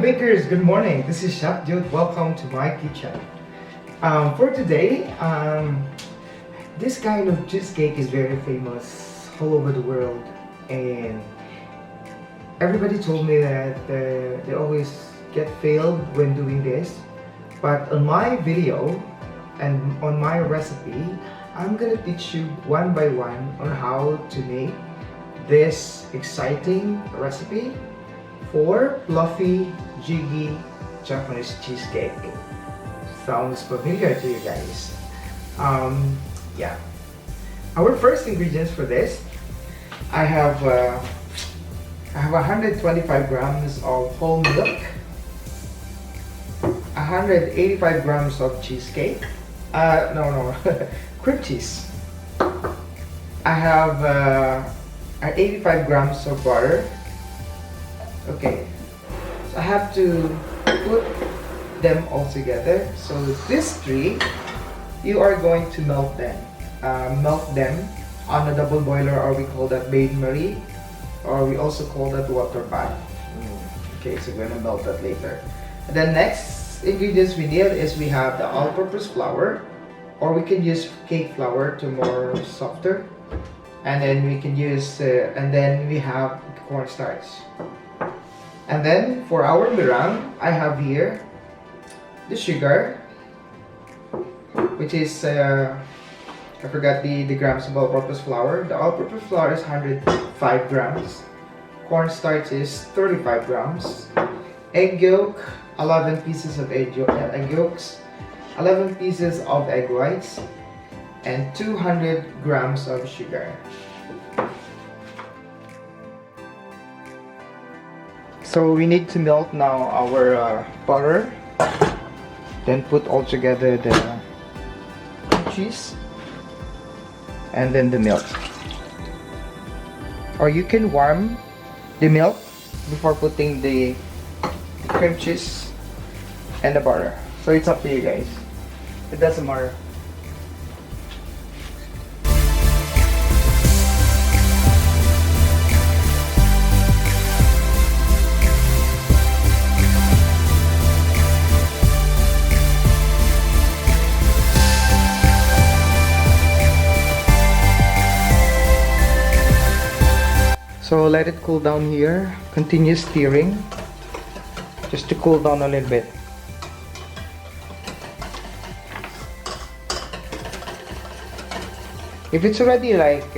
Bakers, good morning. This is Chefjude. Welcome to my kitchen. For today, this kind of cheesecake is very famous all over the world, and everybody told me that they always get failed when doing this. But on my video and on my recipe, I'm gonna teach you one by one on how to make this exciting recipe for fluffy, jiggy Japanese cheesecake. Sounds familiar to you guys? Yeah. Our first ingredients for this, I have 125 grams of whole milk, 185 grams of cheesecake. Cream cheese. I have 85 grams of butter. Okay, so I have to put them all together. So these three, you are going to melt them. Melt them on a double boiler, or we call that bain-marie, or we also call that water bath. Okay, so we're gonna melt that later. And the next ingredients we need is we have the all-purpose flour, or we can use cake flour to more softer. And then we can use, and then we have cornstarch. And then for our meringue, I have here the sugar, which is, I forgot the grams of all-purpose flour. The all-purpose flour is 105 grams. Cornstarch is 35 grams. Egg yolk, 11 pieces of egg yolks, 11 pieces of egg whites, and 200 grams of sugar. So we need to melt now our butter, then put all together the cheese and then the milk. Or you can warm the milk before putting the cream cheese and the butter. So it's up to you guys. It doesn't matter. So let it cool down here. Continue stirring just to cool down a little bit. If it's already like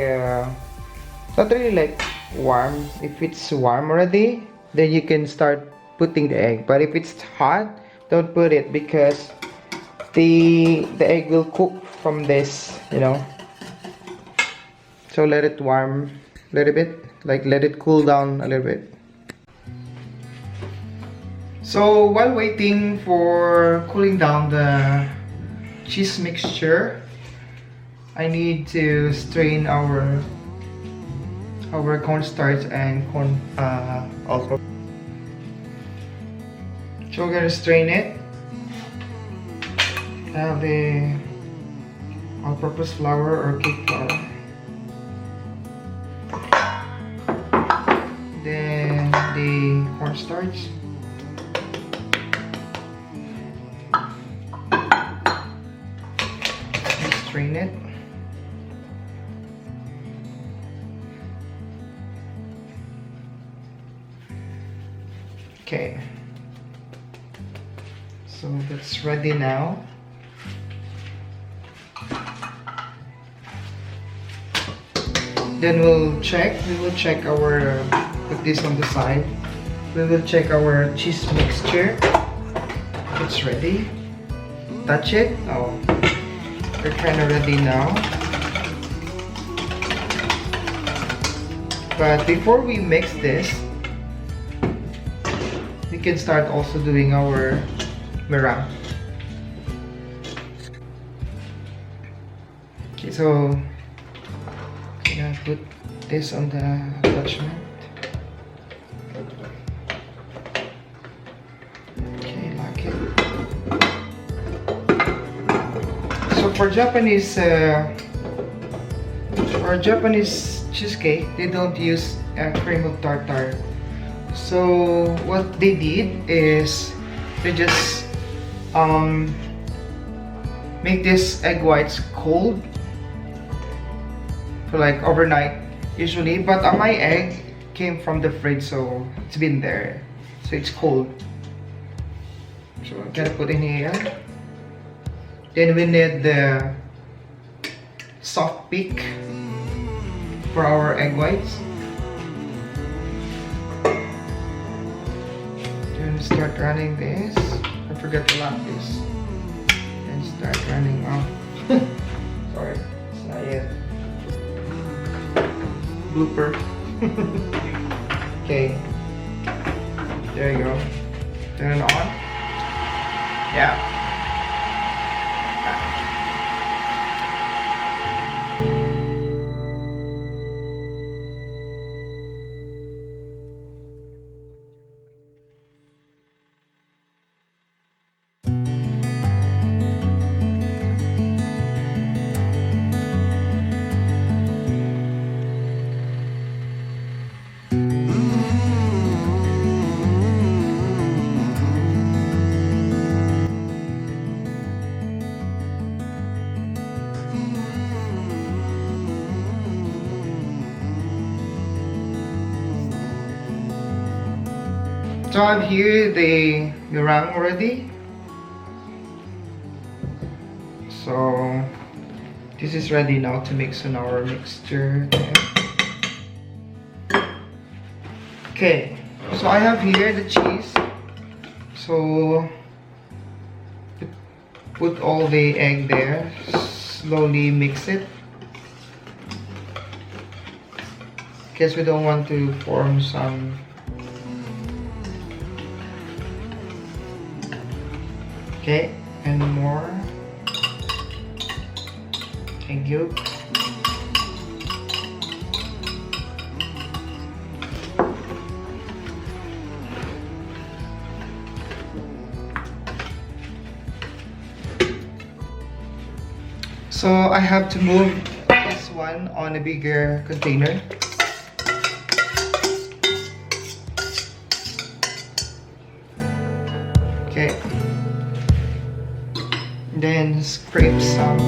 not really like warm, if it's warm already, then you can start putting the egg. But if it's hot, don't put it, because the egg will cook from this, you know. So let it warm a little bit. Like, let it cool down a little bit. So while waiting for cooling down the cheese mixture, I need to strain our cornstarch and corn also. So we're gonna strain it. I have the all-purpose flour or cake flour. Then the cornstarch. Strain it. Okay. So that's ready now. Then we will check our, put this on the side. We will check our cheese mixture. It's ready. Touch it. Oh, we're kind of ready now. But before we mix this, we can start also doing our meringue. Okay, so I'm gonna put this on the attachment. Okay, lock it. So for Japanese cheesecake, they don't use cream of tartar So what they did is they just make this egg whites cold for like overnight usually, but my egg came from the fridge, so it's been there, so it's cold. So I'm gonna put in here. Then we need the soft peak for our egg whites. Then start running this. I forgot to lock this. Then start running off. Sorry, it's not yet. Blooper. Okay. There you go. Turn it on. Yeah. So I have here the meringue already. So this is ready now to mix in our mixture. Okay, so I have here the cheese. So put all the egg there. Slowly mix it, because we don't want to form some okay, and more egg yolk. So I have to move this one on a bigger container. Okay. Then scrape some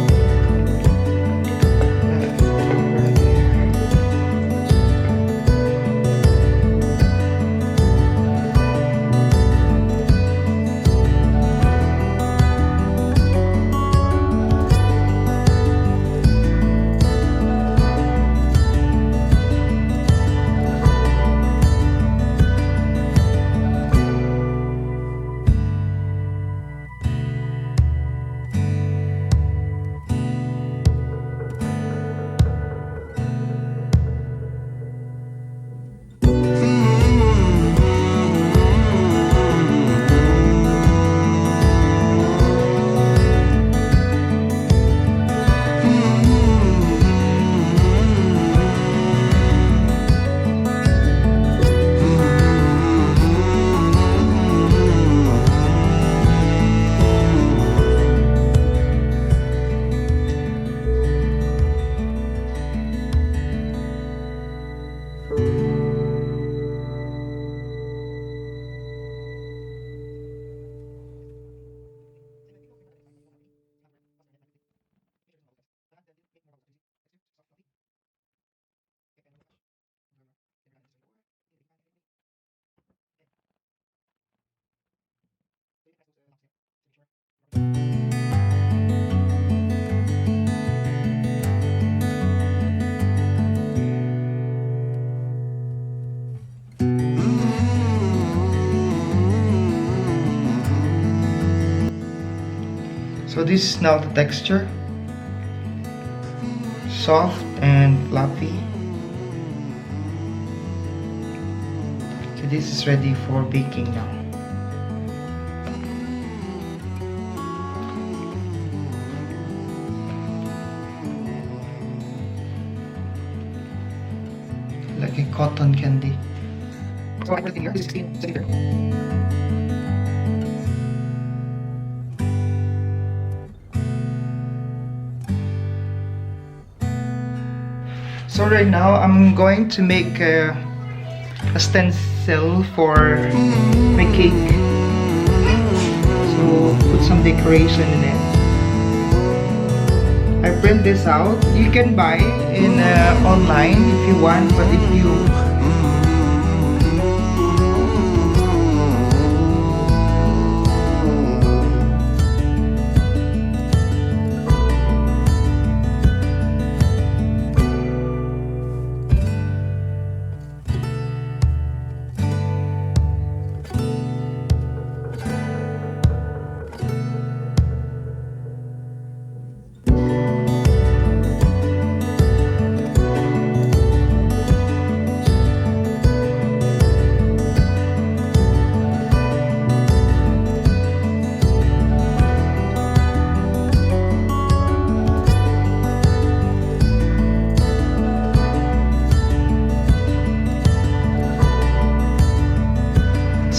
So this is now the texture, soft and fluffy. So this is ready for baking now. Like a cotton candy. So I put it in here. This is 16 centimeter. So right now I'm going to make a stencil for my cake. So put some decoration in it. I print this out. You can buy in online if you want, but if you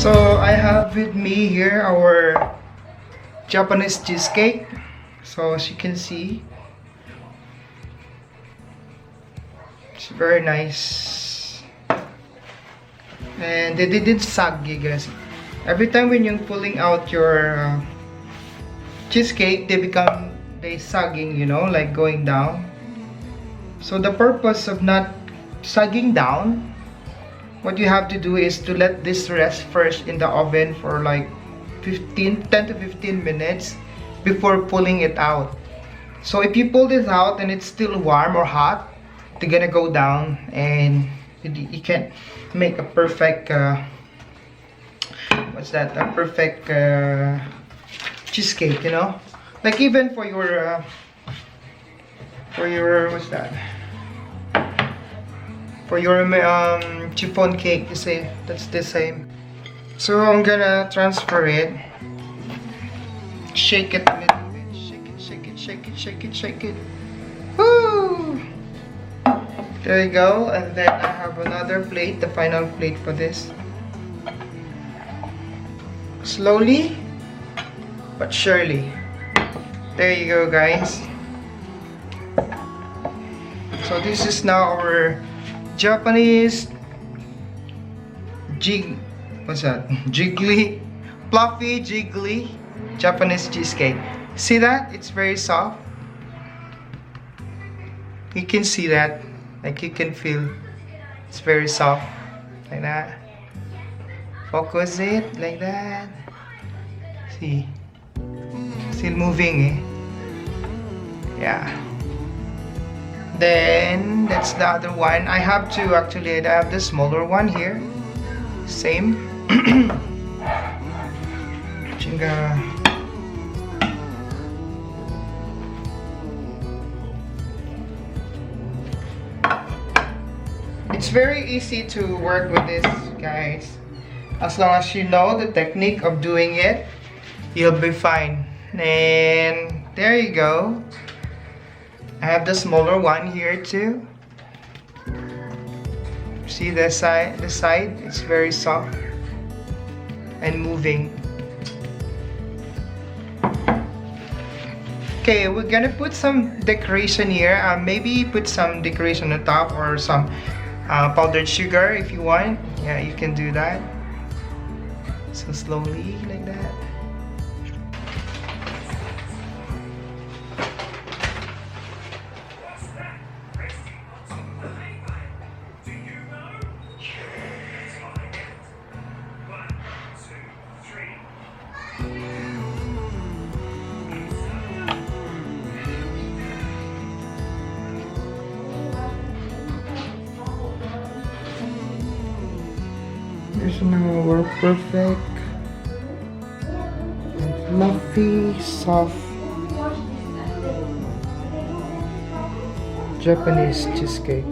So I have with me here our Japanese cheesecake. So as you can see, it's very nice, and they didn't sag, guys. Every time when you're pulling out your cheesecake, they sagging, you know, like going down. So the purpose of not sagging down, what you have to do is to let this rest first in the oven for like 10 to 15 minutes before pulling it out. So if you pull this out and it's still warm or hot, they're gonna go down and you can't make a perfect a perfect cheesecake, you know, like even for your for your chiffon cake, you see, that's the same. So I'm gonna transfer it, shake it a little bit, shake it. Woo! There you go. And then I have another plate, the final plate for this. Slowly but surely. There you go, guys. So this is now our Japanese jiggly, fluffy jiggly Japanese cheesecake. See that? It's very soft. You can see that, like you can feel it's very soft, like that. Focus it like that. See, still moving, eh? Yeah. Then that's the other one. I have two actually. I have the smaller one here. Same. Chinga. It's very easy to work with this, guys. As long as you know the technique of doing it, you'll be fine. And there you go. I have the smaller one here too. See the side, it's very soft and moving. Okay, we're gonna put some decoration here. Maybe put some decoration on top or some powdered sugar if you want. Yeah, you can do that. So slowly like that. Here's now our perfect and fluffy, soft Japanese cheesecake.